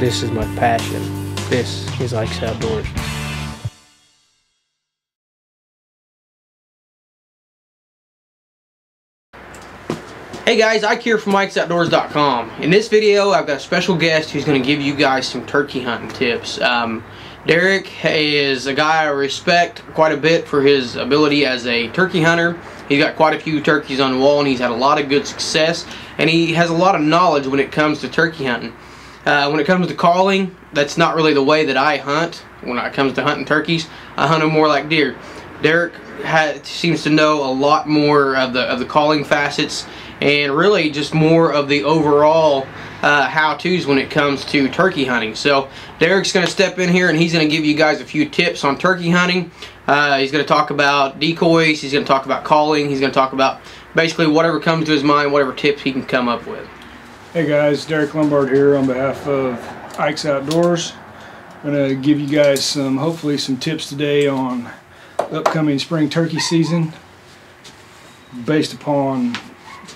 This is my passion. This is Ike's Outdoors. Hey guys, Ike here from IkesOutdoors.com. In this video, I've got a special guest who's going to give you guys some turkey hunting tips. Derek is a guy I respect quite a bit for his ability as a turkey hunter. He's got quite a few turkeys on the wall and he's had a lot of good success, and he has a lot of knowledge when it comes to turkey hunting. When it comes to calling, that's not really the way that I hunt. When it comes to hunting turkeys, I hunt them more like deer. Derek seems to know a lot more of the calling facets, and really just more of the overall how-tos when it comes to turkey hunting. So Derek's going to step in here and he's going to give you guys a few tips on turkey hunting. He's going to talk about decoys, he's going to talk about calling, he's going to talk about basically whatever comes to his mind, whatever tips he can come up with. Hey guys, Derek Lombard here on behalf of Ike's Outdoors. I'm going to give you guys hopefully some tips today on upcoming spring turkey season based upon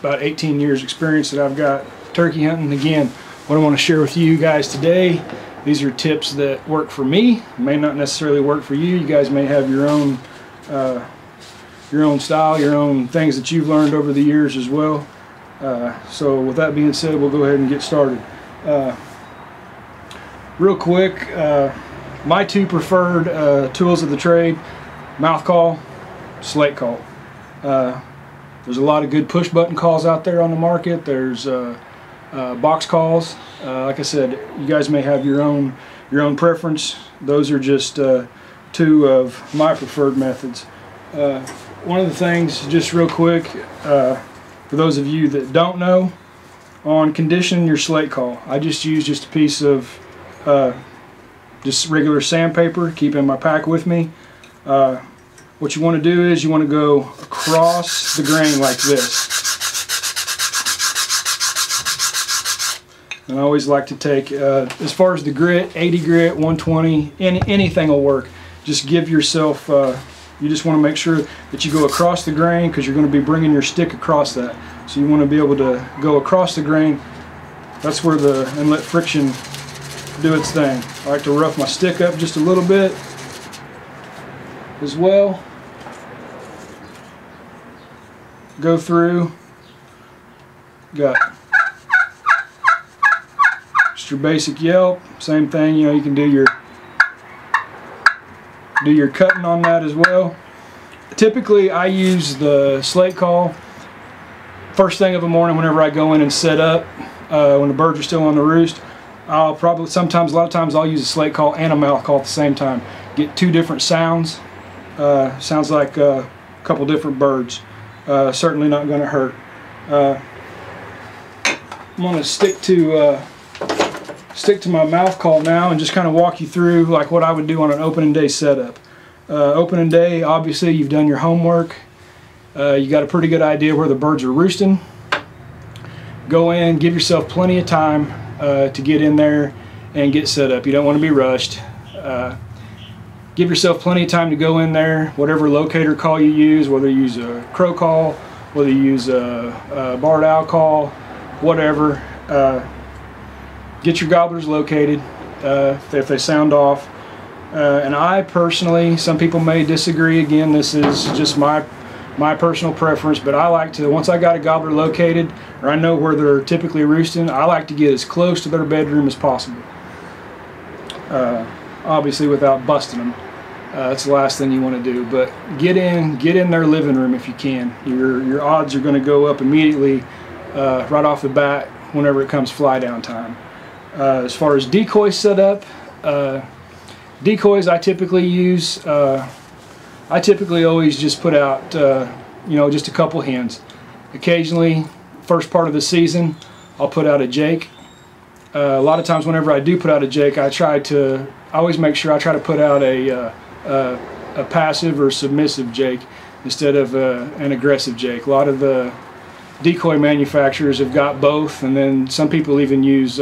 about 18 years experience that I've got turkey hunting. Again, what I want to share with you guys today, these are tips that work for me, may not necessarily work for you. You guys may have your own style, your own things that you've learned over the years as well. So with that being said, we'll go ahead and get started. Real quick, my two preferred tools of the trade: mouth call, slate call. There's a lot of good push button calls out there on the market. There's box calls. Like I said, you guys may have your own preference. Those are just two of my preferred methods. One of the things, just real quick, for those of you that don't know, on condition your slate call, I just use a piece of just regular sandpaper, keep in my pack with me. What you want to do is you want to go across the grain like this. And I always like to take, as far as the grit, 80 grit, 120, anything will work. Just give yourself, you just want to make sure that you go across the grain, because you're going to be bringing your stick across that. So you want to be able to go across the grain. That's where and let friction do its thing. I like to rough my stick up just a little bit as well. Go through, got just your basic yelp, same thing, you know, you can do your cutting on that as well. Typically I use the slate call first thing of the morning whenever I go in and set up, when the birds are still on the roost. A lot of times I'll use a slate call and a mouth call at the same time. Get two different sounds. Sounds like a couple different birds. Certainly not going to hurt. I'm going to stick to my mouth call now and just kind of walk you through like what I would do on an opening day setup. Opening day, obviously you've done your homework. You got a pretty good idea where the birds are roosting. Go in, give yourself plenty of time to get in there and get set up. You don't want to be rushed. Give yourself plenty of time to go in there, whatever locator call you use, whether you use a crow call, whether you use a barred owl call, whatever. Get your gobblers located if they sound off. And I personally, some people may disagree, again, this is just my personal preference, but I like to, once I got a gobbler located, or I know where they're typically roosting, I like to get as close to their bedroom as possible. Obviously without busting them. That's the last thing you want to do, but get in their living room if you can. Your odds are going to go up immediately right off the bat whenever it comes fly down time. As far as decoy setup, decoys I typically use, I typically always just put out you know, just a couple hens. Occasionally, first part of the season, I'll put out a jake. A lot of times whenever I do put out a jake, I always make sure I try to put out a passive or submissive jake instead of an aggressive jake. A lot of the decoy manufacturers have got both, and then some people even use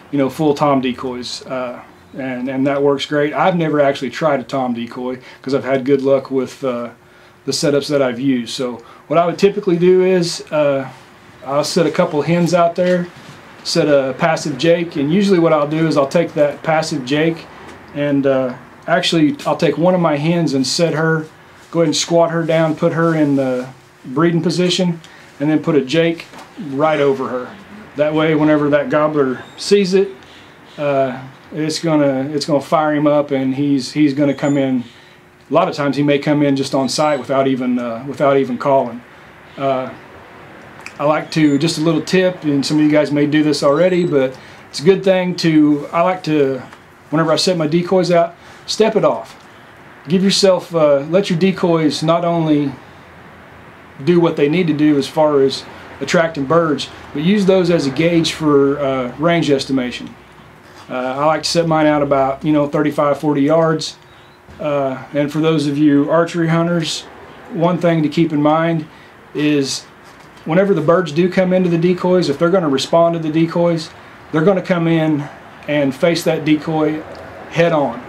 you know, full tom decoys, and that works great. I've never actually tried a tom decoy because I've had good luck with the setups that I've used. So what I would typically do is I'll set a couple hens out there, set a passive jake, and usually what I'll do is I'll take that passive jake and actually I'll take one of my hens and set her, go ahead and squat her down, put her in the breeding position, and then put a jake right over her. That way whenever that gobbler sees it, it's gonna fire him up, and he's gonna come in. A lot of times he may come in just on sight without even calling. I like to, just a little tip, and some of you guys may do this already, but it's a good thing to, I like to, whenever I set my decoys out, step it off. Give yourself, let your decoys not only do what they need to do as far as attracting birds, but use those as a gauge for range estimation. I like to set mine out about 35-40 yards. And for those of you archery hunters, one thing to keep in mind is whenever the birds do come into the decoys, if they're going to respond to the decoys, they're going to come in and face that decoy head on.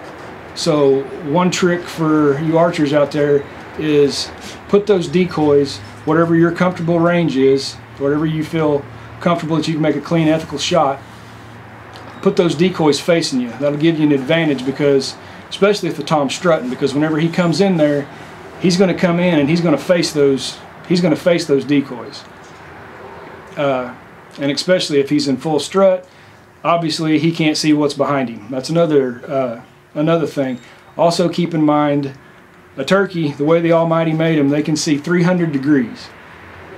So one trick for you archers out there is put those decoys, whatever your comfortable range is, whatever you feel comfortable that you can make a clean, ethical shot, put those decoys facing you. That'll give you an advantage, because especially if the tom's strutting, because whenever he comes in there, he's going to come in and he's going to face those decoys. And especially if he's in full strut, obviously he can't see what's behind him. That's another thing. Also keep in mind, a turkey, the way the Almighty made them, they can see 300 degrees.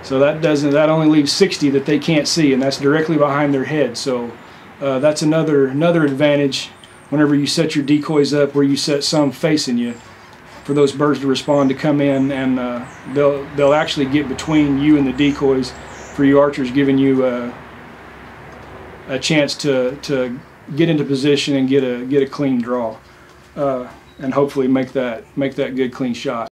So that only leaves 60 that they can't see, and that's directly behind their head. So that's another advantage whenever you set your decoys up, where you set some facing you, for those birds to respond, to come in, and they'll actually get between you and the decoys, for you archers, giving you a chance to get into position and get a clean draw, and hopefully make that good clean shot.